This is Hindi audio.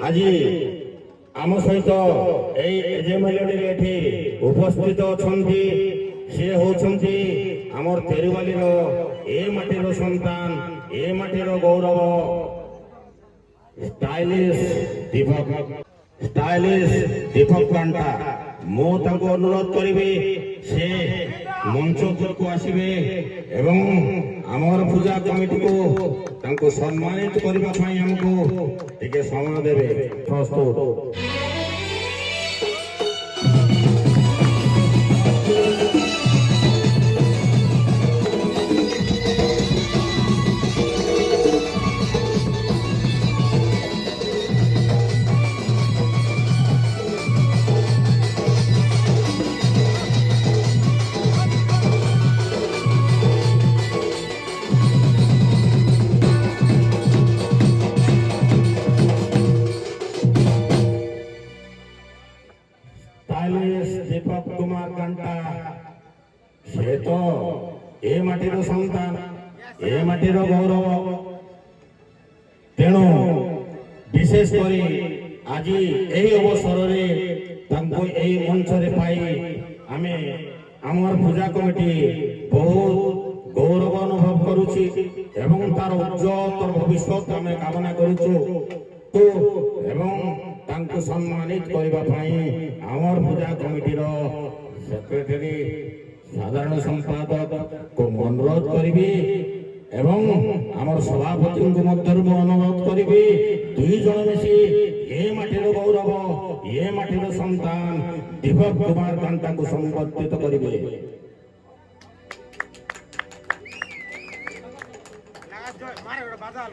আজি आम सहित एठी उपस्थित अछंती से होछंती आमर तेरुवाली ए माटीर संतान ए माटीर गौरव स्टाइलिश दीपक कांटा मो तांको अनुरोध करिबे से मंच उपरको आसीबे एवं आमर पूजा कमिटी को तांको सम्मानित करबा पई हमको टिके समय देबे प्रस्तुत दीपक कुमार कांटा से तो ए माटीर संतान ए माटीर गौरव तेणु विशेषकर आज यही अवसर मंच पाई आमे आमर पूजा कमिटी बहुत गौरव अनुभव करुची एवं तार उज्जवल भविष्य आम कामना करुचु तो एवं तांको सम्मानित करबा पई आमर पूजा कमिटी रो सेक्रेटरी साधारण संपादक को अनुरोध करिबी एवं आमर सभापति को मध्य अनुरोध करिबी दुई जन मिसी ए माटीर गौरव ए माटीर संतान दीपक कुमार कांटा को संबोधित करिबे। मारे बाजार